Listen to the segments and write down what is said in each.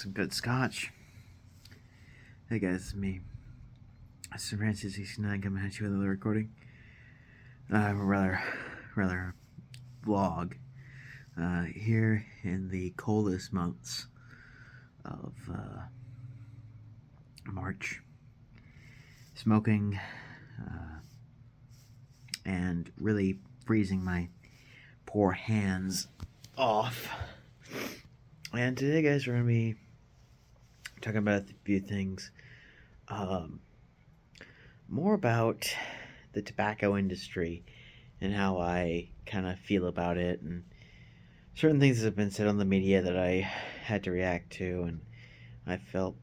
some good scotch. Hey guys, it's me, Sir Francis 69, coming at you with another recording. Rather vlog. Here in the coldest months of March, smoking and really freezing my poor hands off. And today, guys, we're going to be talking about a few things. More about the tobacco industry and how I kind of feel about it, and certain things that have been said on the media that I had to react to, and I felt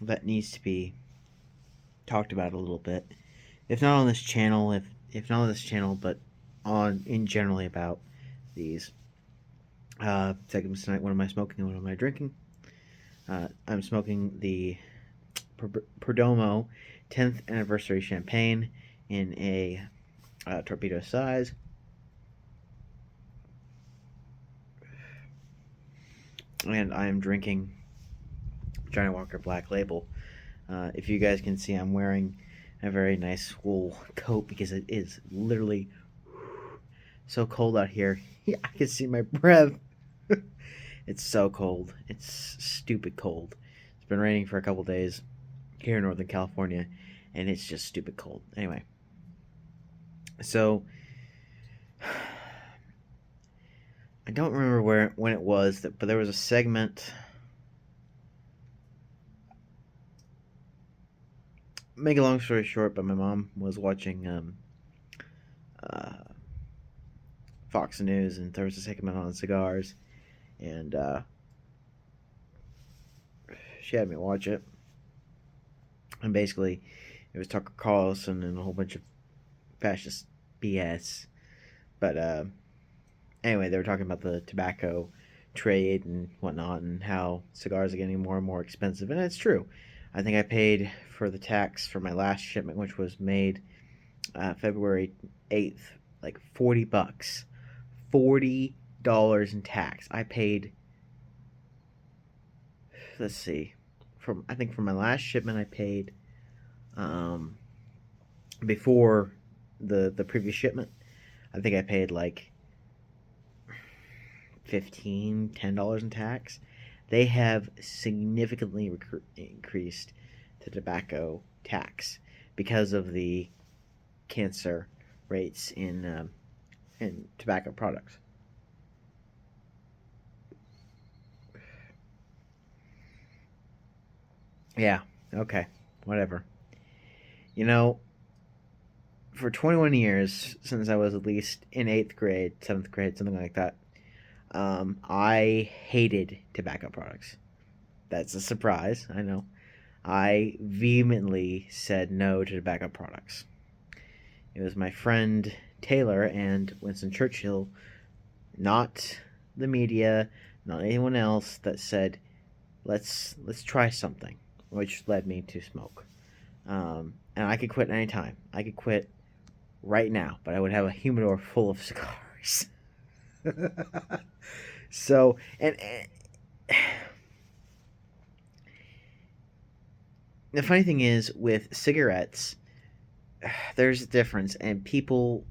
that needs to be talked about a little bit. If not on this channel, if not on this channel, but in generally about these segments tonight. What am I smoking and what am I drinking? I'm smoking the Perdomo 10th anniversary champagne in a torpedo size. And I am drinking Johnny Walker Black Label. If you guys can see, I'm wearing a very nice wool coat because it is literally so cold out here. I can see my breath. It's so cold. It's stupid cold. It's been raining for a couple days here in Northern California, and it's just stupid cold. Anyway, so I don't remember when it was, but there was a segment. Make a long story short, but my mom was watching Fox News, and there was a segment on cigars, and she had me watch it. And basically, it was Tucker Carlson and a whole bunch of fascist BS. But anyway, they were talking about the tobacco trade and whatnot, and how cigars are getting more and more expensive. And it's true. I think I paid for the tax for my last shipment, which was made February 8th, like $40. $40 in tax. I paid, let's see, I think for my last shipment I paid before the previous shipment, I think I paid like $10 in tax. They have significantly increased the tobacco tax because of the cancer rates in tobacco products. Yeah, okay, whatever. You know, for 21 years, since I was at least in 8th grade, 7th grade, something like that, I hated tobacco products. That's a surprise, I know. I vehemently said no to tobacco products. It was my friend Taylor and Winston Churchill, not the media, not anyone else, that said, let's try something, which led me to smoke. And I could quit anytime. I could quit right now, but I would have a humidor full of cigars. So, and the funny thing is, with cigarettes, there's a difference, and people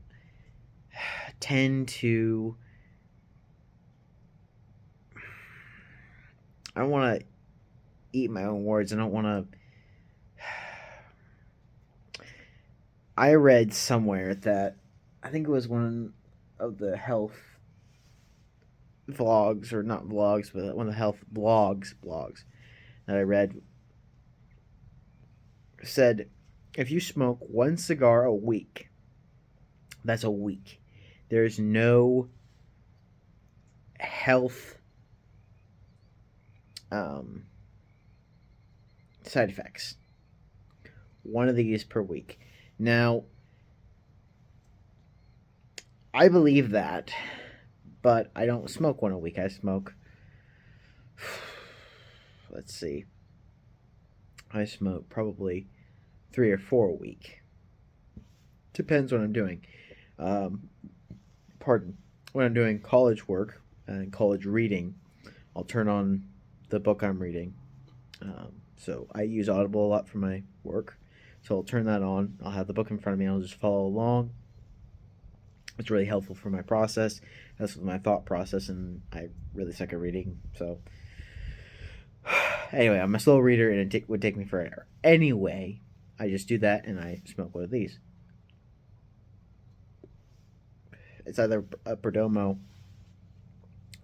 tend to, I don't want to eat my own words. I don't want to. I read somewhere that, I think it was one of the health vlogs, or not vlogs, but one of the health blogs that I read, said if you smoke one cigar a week, that's a week. There's no health side effects. One of these per week. Now, I believe that, but I don't smoke one a week. I smoke, let's see, I smoke probably 3 or 4 a week. Depends what I'm doing. When I'm doing college work and college reading, I'll turn on the book I'm reading So I use Audible a lot for my work. So I'll turn that on. I'll have the book in front of me. I'll just follow along. It's really helpful for my process. That's my thought process, and I really suck at reading. So anyway, I'm a slow reader, and it would take me forever. Anyway, I just do that, and I smoke one of these. It's either a Perdomo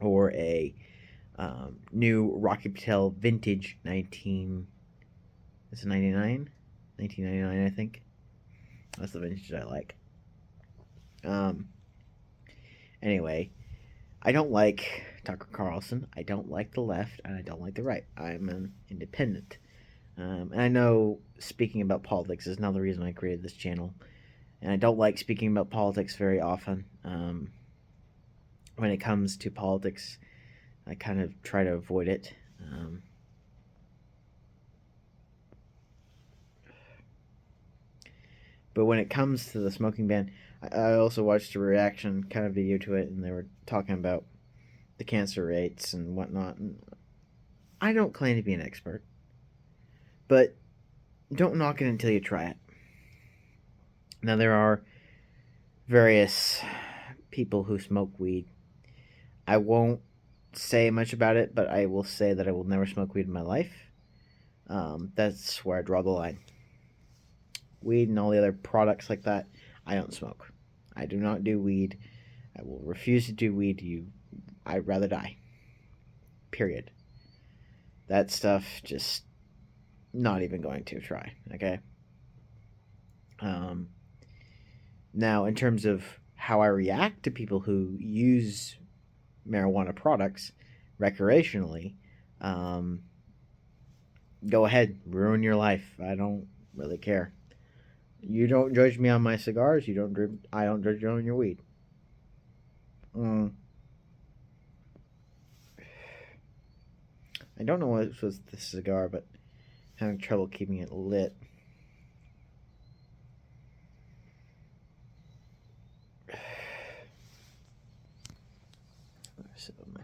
or a new Rocky Patel Vintage 1999, I think. That's the vintage I like. Anyway, I don't like Tucker Carlson. I don't like the left, and I don't like the right. I'm an independent. And I know speaking about politics is another reason I created this channel. And I don't like speaking about politics very often. When it comes to politics, I kind of try to avoid it. But when it comes to the smoking ban, I also watched a reaction kind of video to it, and they were talking about the cancer rates and whatnot. And I don't claim to be an expert, but don't knock it until you try it. Now, there are various people who smoke weed. I won't say much about it, but I will say that I will never smoke weed in my life. That's where I draw the line. Weed and all the other products like that, I don't smoke. I do not do weed. I will refuse to do weed. I'd rather die. Period. That stuff, just not even going to try. Okay. Now, in terms of how I react to people who use marijuana products recreationally, go ahead, ruin your life. I don't really care. You don't judge me on my cigars. I don't judge you on your weed. I don't know what was the cigar, but having trouble keeping it lit. Sip of my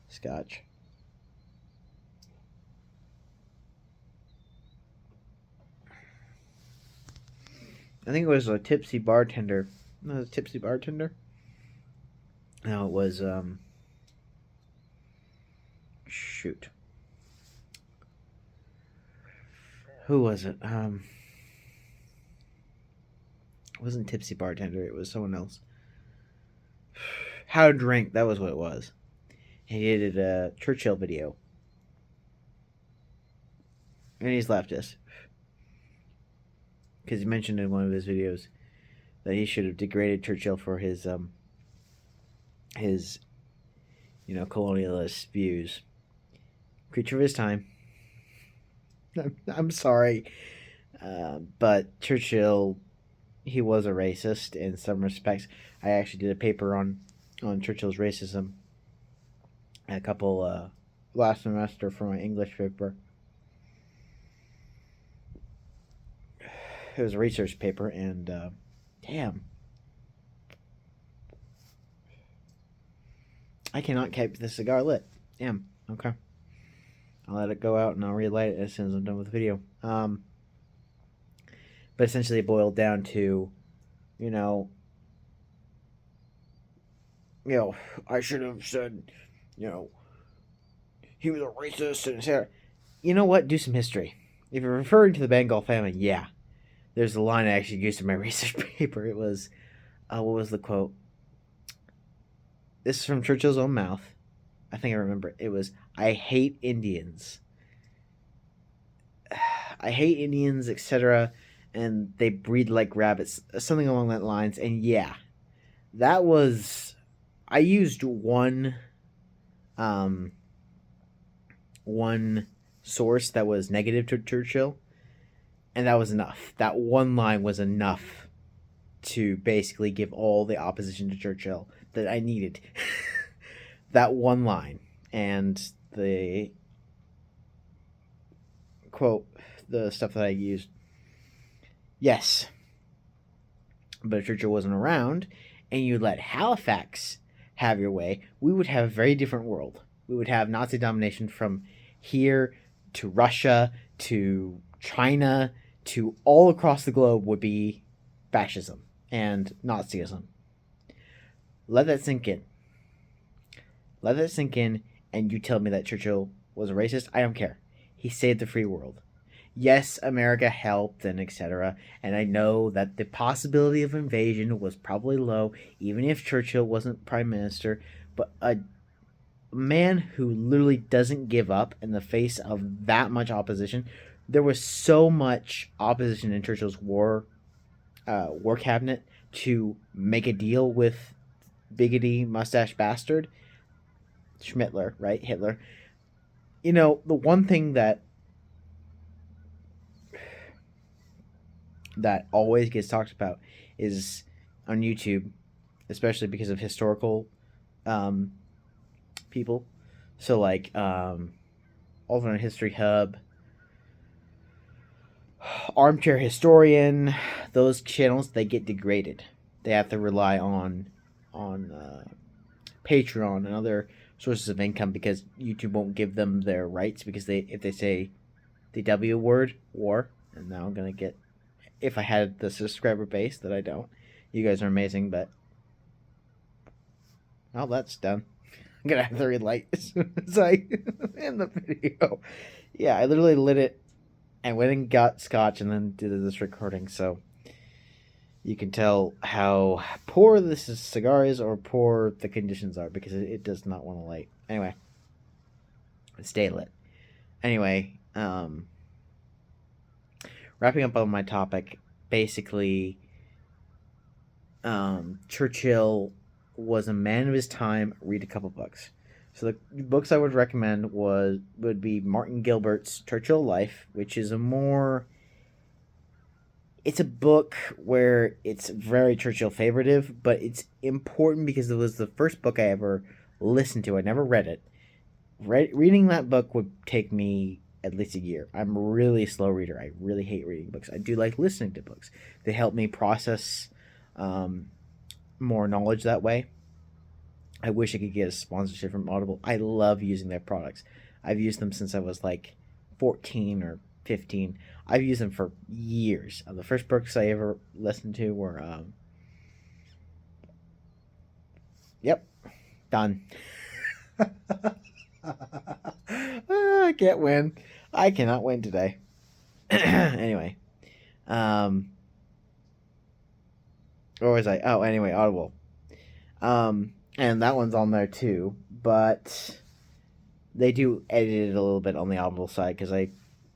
scotch. I think it was a tipsy bartender. No, it was a tipsy bartender. No, it was shoot. Who was it? It wasn't tipsy bartender. It was someone else. How to Drink. That was what it was. He did a Churchill video, and he's leftist. Because he mentioned in one of his videos that he should have degraded Churchill for his colonialist views. Creature of his time. I'm sorry, but Churchill, he was a racist in some respects. I actually did a paper on Churchill's racism a couple last semester for my English paper. It was a research paper, and damn, I cannot keep the cigar lit. Damn. Okay, I'll let it go out, and I'll relight it as soon as I'm done with the video. But essentially, it boiled down to, I should have said, he was a racist, and etc. You know what? Do some history. If you're referring to the Bengal famine, yeah. There's a line I actually used in my research paper. It was, what was the quote? This is from Churchill's own mouth. I think I remember it. It was, I hate Indians. I hate Indians, etc. And they breed like rabbits. Something along that lines. And yeah, that was, I used one source that was negative to Churchill. And that was enough. That one line was enough to basically give all the opposition to Churchill that I needed. That one line. And the quote, the stuff that I used. Yes. But if Churchill wasn't around, and you let Halifax have your way, we would have a very different world. We would have Nazi domination from here to Russia to China to all across the globe would be fascism and Nazism. Let that sink in. Let that sink in, and you tell me that Churchill was a racist. I don't care. He saved the free world. Yes, America helped and etc. And I know that the possibility of invasion was probably low, even if Churchill wasn't prime minister. But a man who literally doesn't give up in the face of that much opposition. There was so much opposition in Churchill's war cabinet to make a deal with biggity mustache bastard Schmittler, right? Hitler. You know, the one thing that always gets talked about is on YouTube, especially because of historical um, people. So like Alternate History Hub, Armchair Historian, those channels they get degraded. They have to rely on Patreon and other sources of income because YouTube won't give them their rights because if they say the W word war, and now I'm gonna get, if I had the subscriber base that I don't. You guys are amazing, but oh, that's done. I'm gonna have to relight as soon as I end the video. Yeah, I literally lit it and went and got scotch and then did this recording, so you can tell how poor this cigar is or poor the conditions are because it does not want to light. Anyway, stay lit. Anyway, wrapping up on my topic, basically, Churchill was a man of his time. Read a couple books. So the books I would recommend would be Martin Gilbert's Churchill Life, which is it's a book where it's very Churchill favoritive, but it's important because it was the first book I ever listened to. I never read it. Reading that book would take me at least a year. I'm a really slow reader. I really hate reading books. I do like listening to books. They help me process more knowledge that way. I wish I could get a sponsorship from Audible. I love using their products. I've used them since I was like 14 or 15. I've used them for years. The first books I ever listened to were yep, done. I can't win. I cannot win today. Anyway, where was I? Oh, anyway, Audible. And that one's on there too, but they do edit it a little bit on the Audible side because I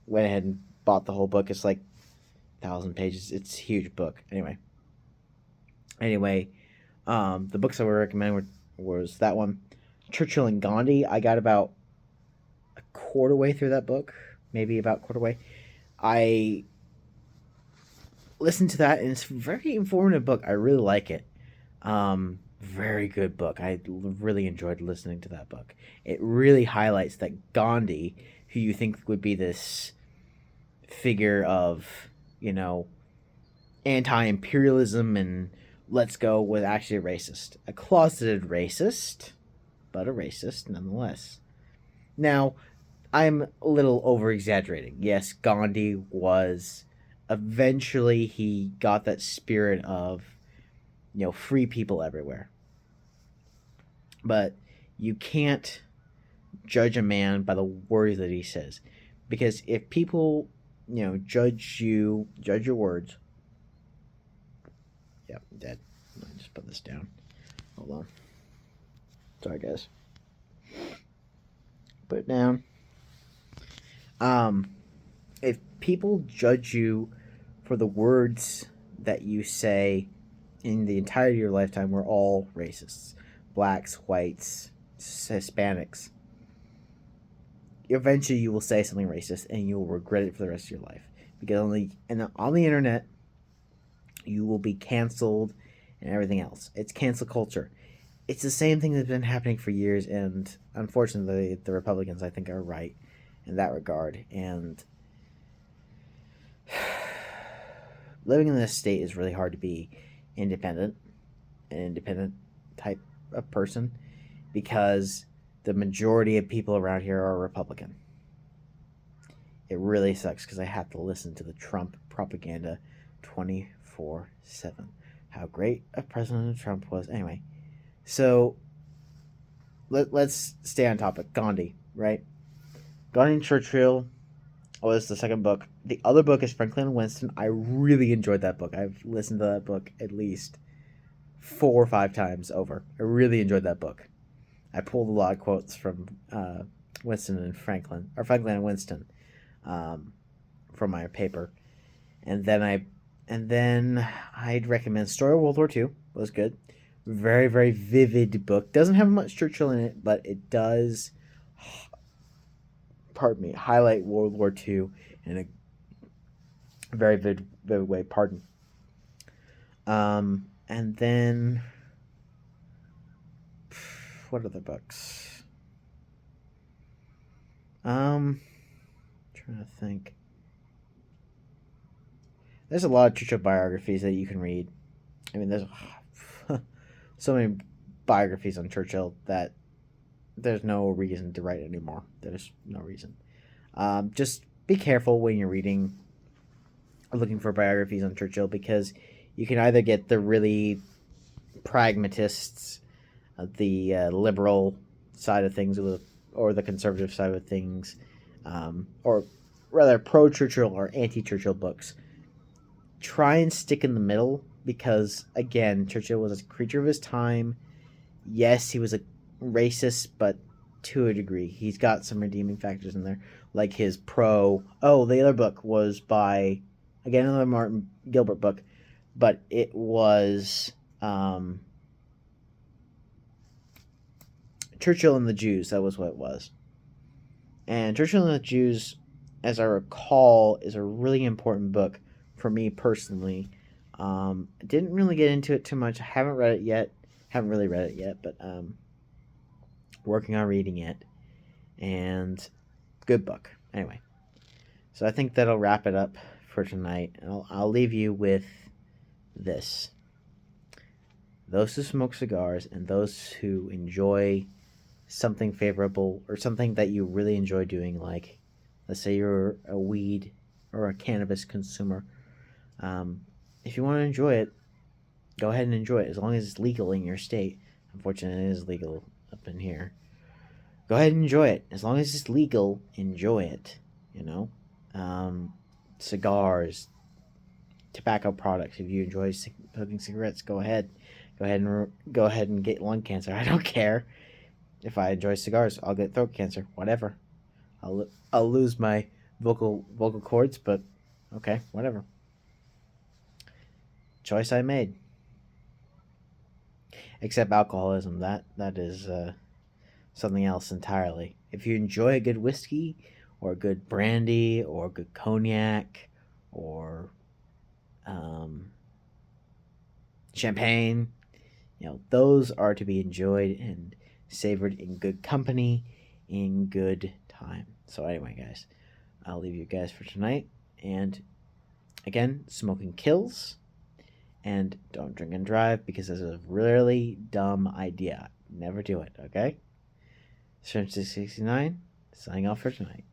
went ahead and bought the whole book. It's like 1,000 pages. It's a huge book. Anyway, the books I would recommend was that one, Churchill and Gandhi. I got about a quarter way through that book, maybe about quarter way. I listened to that, and it's a very informative book. I really like it. Very good book. I really enjoyed listening to that book. It really highlights that Gandhi, who you think would be this figure of, anti-imperialism and let's go, was actually a racist. A closeted racist, but a racist nonetheless. Now, I'm a little over-exaggerating. Yes, Gandhi was... Eventually, he got that spirit of, free people everywhere. But you can't judge a man by the words that he says. Because if people, judge your words... Yep, I'm dead. Let me just put this down. Hold on. Sorry, guys. Put it down. If people judge you for the words that you say in the entirety of your lifetime, we're all racists. Blacks, whites, Hispanics. Eventually you will say something racist and you will regret it for the rest of your life. Because on the internet, you will be canceled and everything else. It's cancel culture. It's the same thing that's been happening for years, and unfortunately the Republicans, I think, are right in that regard. And living in this state is really hard to be an independent type of person, because the majority of people around here are Republican. It really sucks because I have to listen to the Trump propaganda 24/7. How great a President Trump was. Anyway, so let's stay on topic. Gandhi, right? Gandhi and Churchill was the second book. The other book is Franklin and Winston. I really enjoyed that book. I've listened to that book at least 4 or 5 times over. I really enjoyed that book. I pulled a lot of quotes from Winston and Franklin, or Franklin and Winston, um, from my paper, and then I'd recommend Story of World War II. Was good, very very vivid book. Doesn't have much Churchill in it, but it does. Pardon me, highlight World War II in a very vivid way. Pardon. And then what other books? Trying to think. There's a lot of Churchill biographies that you can read. I mean, there's so many biographies on Churchill that there's no reason to write anymore. There's no reason. Just be careful when you're reading or looking for biographies on Churchill because you can either get the really pragmatists, the liberal side of things, or the conservative side of things, or rather pro Churchill or anti Churchill books. Try and stick in the middle because, again, Churchill was a creature of his time. Yes, he was a racist, but to a degree. He's got some redeeming factors in there, like his the other book was by, again, another Martin Gilbert book, but it was Churchill and the Jews. That was what it was. And Churchill and the Jews, as I recall, is a really important book for me personally. Didn't really get into it too much. I haven't read it yet. Haven't really read it yet, but working on reading it. And good book. Anyway, so I think that'll wrap it up for tonight. I'll leave you with this. Those who smoke cigars and those who enjoy something favorable or something that you really enjoy doing, like let's say you're a weed or a cannabis consumer, if you want to enjoy it, go ahead and enjoy it as long as it's legal in your state. Unfortunately, it is legal up in here. Go ahead and enjoy it as long as it's legal. Enjoy it. Cigars, tobacco products. If you enjoy smoking cigarettes, go ahead and get lung cancer. I don't care. If I enjoy cigars, I'll get throat cancer. Whatever. I'll lose my vocal cords, but okay, whatever. Choice I made. Except alcoholism, that is something else entirely. If you enjoy a good whiskey or a good brandy or a good cognac or champagne, those are to be enjoyed and savored in good company, in good time. So anyway, guys, I'll leave you guys for tonight. And again, smoking kills. And don't drink and drive because this is a really dumb idea. Never do it, okay? Search 669, signing off for tonight.